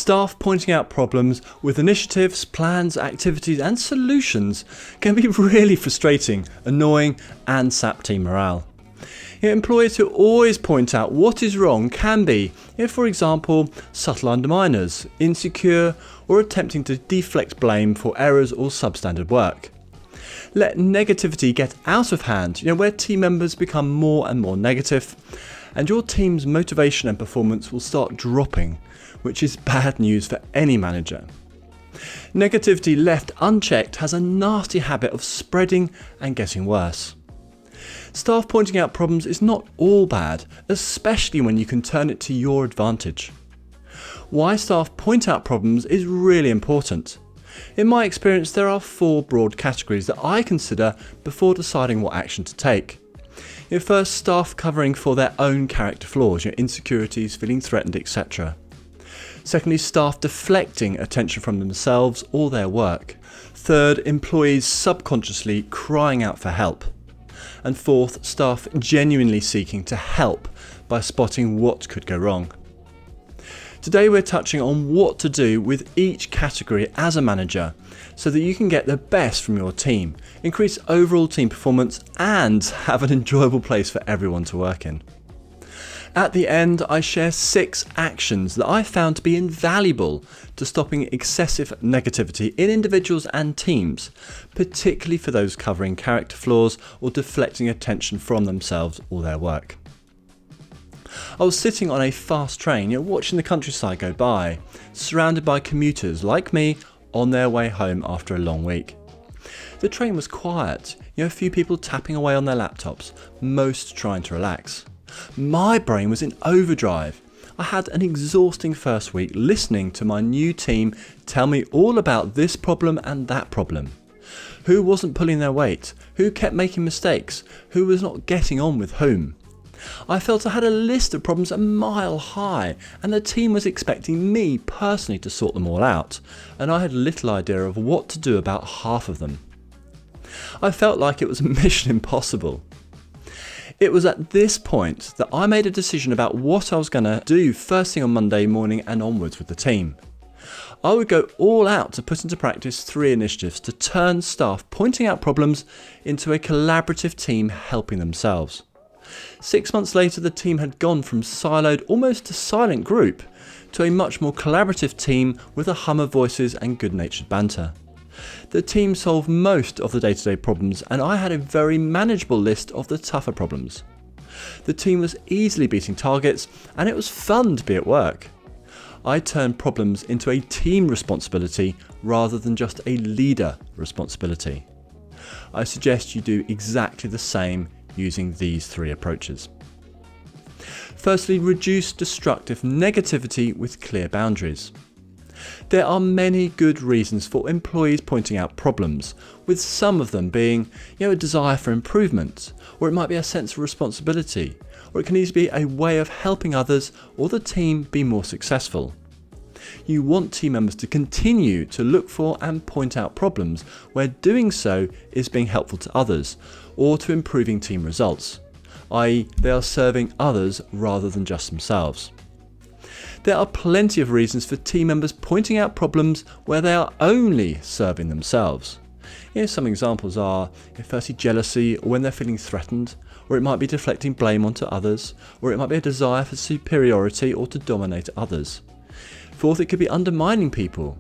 Staff pointing out problems with initiatives, plans, activities and solutions can be really frustrating, annoying and sap team morale. Employers who always point out what is wrong can be, for example, subtle underminers, insecure or attempting to deflect blame for errors or substandard work. Let negativity get out of hand, where team members become more and more negative, and your team's motivation and performance will start dropping, which is bad news for any manager. Negativity left unchecked has a nasty habit of spreading and getting worse. Staff pointing out problems is not all bad, especially when you can turn it to your advantage. Why staff point out problems is really important. In my experience, there are 4 broad categories that I consider before deciding what action to take. First, staff covering for their own character flaws, insecurities, feeling threatened, etc. Secondly, staff deflecting attention from themselves or their work. Third, employees subconsciously crying out for help. And fourth, staff genuinely seeking to help by spotting what could go wrong. Today we're touching on what to do with each category as a manager so that you can get the best from your team, increase overall team performance and have an enjoyable place for everyone to work in. At the end, I share 6 actions that I found to be invaluable to stopping excessive negativity in individuals and teams, particularly for those covering character flaws or deflecting attention from themselves or their work. I was sitting on a fast train, watching the countryside go by, surrounded by commuters like me on their way home after a long week. The train was quiet, a few people tapping away on their laptops, most trying to relax. My brain was in overdrive. I had an exhausting first week listening to my new team tell me all about this problem and that problem. Who wasn't pulling their weight? Who kept making mistakes? Who was not getting on with whom? I felt I had a list of problems a mile high and the team was expecting me personally to sort them all out, and I had little idea of what to do about half of them. I felt like it was mission impossible. It was at this point that I made a decision about what I was going to do first thing on Monday morning and onwards with the team. I would go all out to put into practice 3 initiatives to turn staff pointing out problems into a collaborative team helping themselves. 6 months later, the team had gone from siloed, almost to silent group, to a much more collaborative team with a hum of voices and good-natured banter. The team solved most of the day-to-day problems and I had a very manageable list of the tougher problems. The team was easily beating targets and it was fun to be at work. I turned problems into a team responsibility rather than just a leader responsibility. I suggest you do exactly the same using these 3 approaches. Firstly, reduce destructive negativity with clear boundaries. There are many good reasons for employees pointing out problems, with some of them being a desire for improvement, or it might be a sense of responsibility, or it can easily be a way of helping others or the team be more successful. You want team members to continue to look for and point out problems where doing so is being helpful to others or to improving team results, i.e. they are serving others rather than just themselves. There are plenty of reasons for team members pointing out problems where they are only serving themselves. Some examples are firstly jealousy or when they're feeling threatened, or it might be deflecting blame onto others, or it might be a desire for superiority or to dominate others. Fourth, it could be undermining people,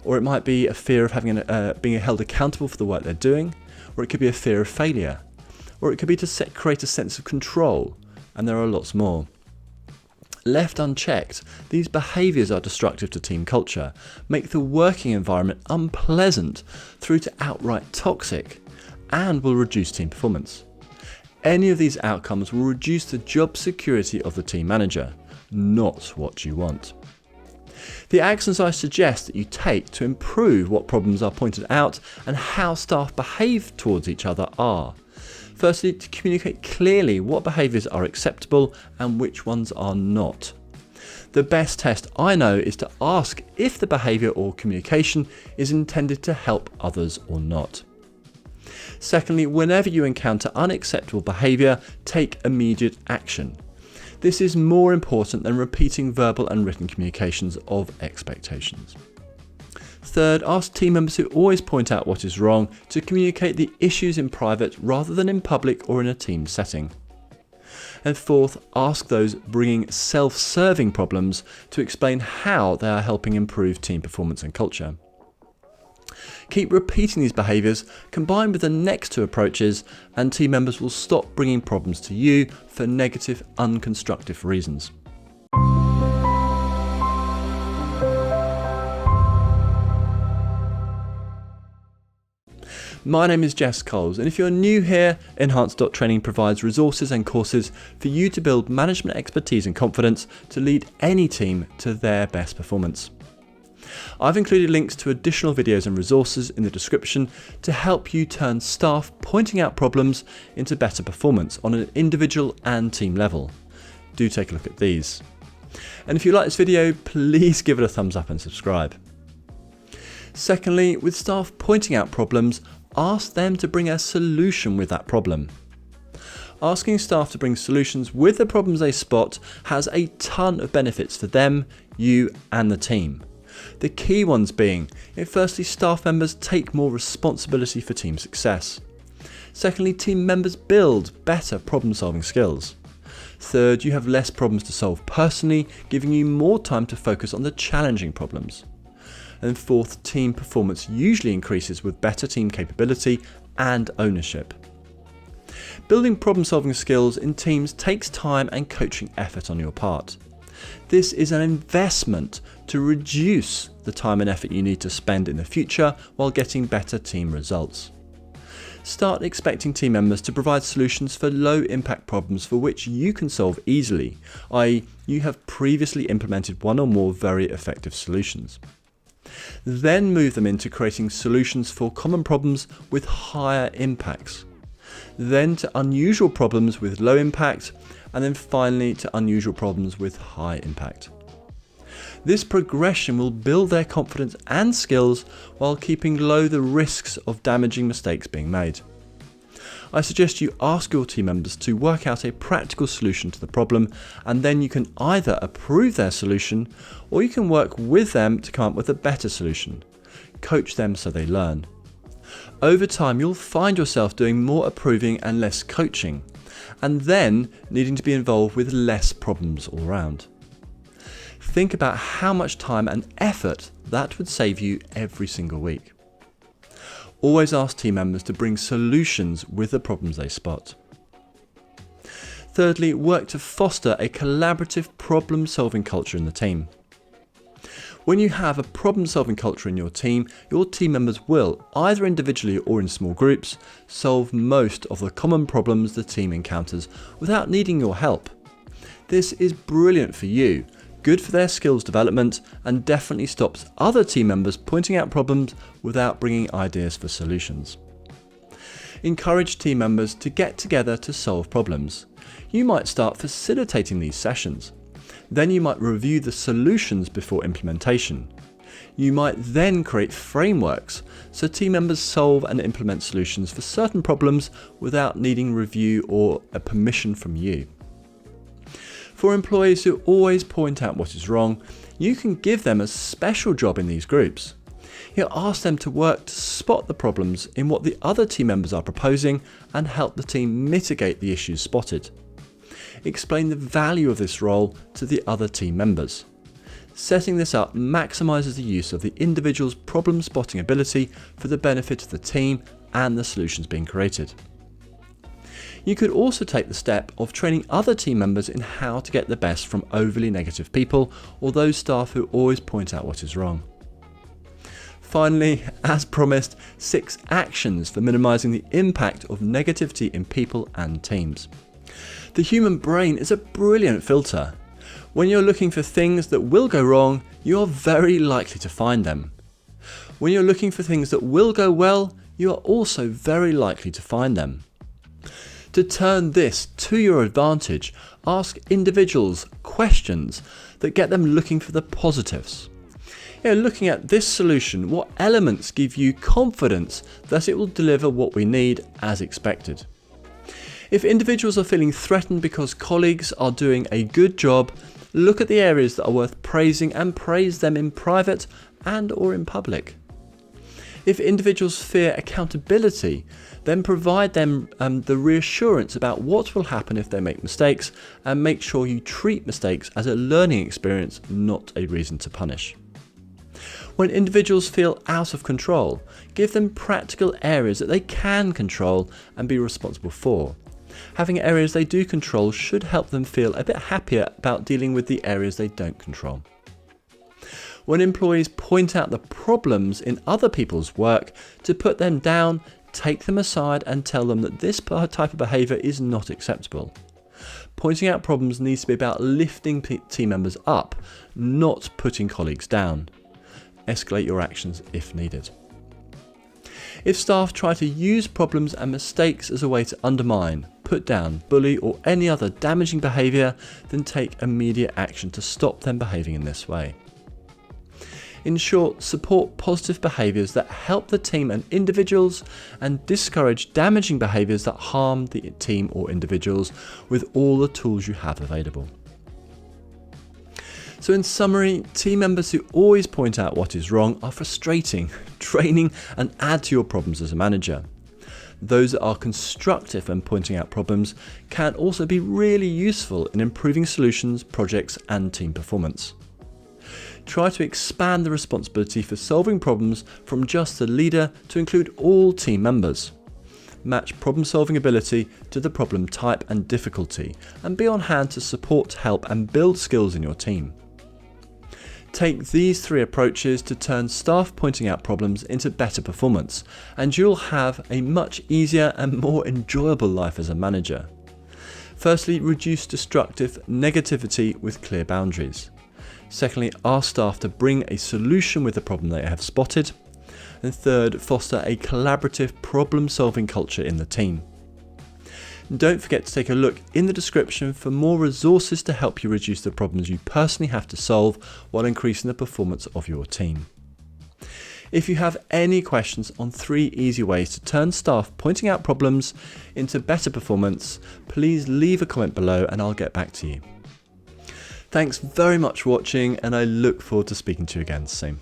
or it might be a fear of being held accountable for the work they're doing, or it could be a fear of failure, or it could be to create a sense of control, and there are lots more. Left unchecked, these behaviours are destructive to team culture, make the working environment unpleasant through to outright toxic, and will reduce team performance. Any of these outcomes will reduce the job security of the team manager, not what you want. The actions I suggest that you take to improve what problems are pointed out and how staff behave towards each other are: firstly, to communicate clearly what behaviours are acceptable and which ones are not. The best test I know is to ask if the behaviour or communication is intended to help others or not. Secondly, whenever you encounter unacceptable behaviour, take immediate action. This is more important than repeating verbal and written communications of expectations. Third, ask team members who always point out what is wrong to communicate the issues in private rather than in public or in a team setting. And fourth, ask those bringing self-serving problems to explain how they are helping improve team performance and culture. Keep repeating these behaviours combined with the next two approaches, and team members will stop bringing problems to you for negative, unconstructive reasons. My name is Jess Coles, and if you're new here, Enhance.training provides resources and courses for you to build management expertise and confidence to lead any team to their best performance. I've included links to additional videos and resources in the description to help you turn staff pointing out problems into better performance on an individual and team level. Do take a look at these. And if you like this video, please give it a thumbs up and subscribe. Secondly, with staff pointing out problems, ask them to bring a solution with that problem. Asking staff to bring solutions with the problems they spot has a ton of benefits for them, you and the team. The key ones being, firstly, staff members take more responsibility for team success. Secondly, team members build better problem-solving skills. Third, you have less problems to solve personally, giving you more time to focus on the challenging problems. And fourth, team performance usually increases with better team capability and ownership. Building problem-solving skills in teams takes time and coaching effort on your part. This is an investment to reduce the time and effort you need to spend in the future while getting better team results. Start expecting team members to provide solutions for low-impact problems for which you can solve easily, i.e., you have previously implemented one or more very effective solutions. Then move them into creating solutions for common problems with higher impacts. Then to unusual problems with low impact, and then finally to unusual problems with high impact. This progression will build their confidence and skills while keeping low the risks of damaging mistakes being made. I suggest you ask your team members to work out a practical solution to the problem, and then you can either approve their solution or you can work with them to come up with a better solution. Coach them so they learn. Over time, you'll find yourself doing more approving and less coaching, and then needing to be involved with less problems all around. Think about how much time and effort that would save you every single week. Always ask team members to bring solutions with the problems they spot. Thirdly, work to foster a collaborative problem-solving culture in the team. When you have a problem-solving culture in your team members will, either individually or in small groups, solve most of the common problems the team encounters without needing your help. This is brilliant for you, good for their skills development, and definitely stops other team members pointing out problems without bringing ideas for solutions. Encourage team members to get together to solve problems. You might start facilitating these sessions. Then you might review the solutions before implementation. You might then create frameworks so team members solve and implement solutions for certain problems without needing review or a permission from you. For employees who always point out what is wrong, you can give them a special job in these groups. You'll ask them to work to spot the problems in what the other team members are proposing and help the team mitigate the issues spotted. Explain the value of this role to the other team members. Setting this up maximises the use of the individual's problem spotting ability for the benefit of the team and the solutions being created. You could also take the step of training other team members in how to get the best from overly negative people or those staff who always point out what is wrong. Finally, as promised, 6 actions for minimising the impact of negativity in people and teams. The human brain is a brilliant filter. When you're looking for things that will go wrong, you are very likely to find them. When you're looking for things that will go well, you are also very likely to find them. To turn this to your advantage, ask individuals questions that get them looking for the positives. Looking at this solution, what elements give you confidence that it will deliver what we need as expected? If individuals are feeling threatened because colleagues are doing a good job, look at the areas that are worth praising and praise them in private and or in public. If individuals fear accountability, then provide them the reassurance about what will happen if they make mistakes, and make sure you treat mistakes as a learning experience, not a reason to punish. When individuals feel out of control, give them practical areas that they can control and be responsible for. Having areas they do control should help them feel a bit happier about dealing with the areas they don't control. When employees point out the problems in other people's work, to put them down, take them aside and tell them that this type of behaviour is not acceptable. Pointing out problems needs to be about lifting team members up, not putting colleagues down. Escalate your actions if needed. If staff try to use problems and mistakes as a way to undermine, put down, bully or any other damaging behaviour, then take immediate action to stop them behaving in this way. In short, support positive behaviours that help the team and individuals, and discourage damaging behaviours that harm the team or individuals with all the tools you have available. So in summary, team members who always point out what is wrong are frustrating, draining and add to your problems as a manager. Those that are constructive when pointing out problems can also be really useful in improving solutions, projects and team performance. Try to expand the responsibility for solving problems from just the leader to include all team members. Match problem-solving ability to the problem type and difficulty, and be on hand to support, help and build skills in your team. Take these 3 approaches to turn staff pointing out problems into better performance, and you'll have a much easier and more enjoyable life as a manager. Firstly, reduce destructive negativity with clear boundaries. Secondly, ask staff to bring a solution with the problem they have spotted. And third, foster a collaborative problem-solving culture in the team. Don't forget to take a look in the description for more resources to help you reduce the problems you personally have to solve while increasing the performance of your team. If you have any questions on 3 easy ways to turn staff pointing out problems into better performance, please leave a comment below and I'll get back to you. Thanks very much for watching, and I look forward to speaking to you again soon.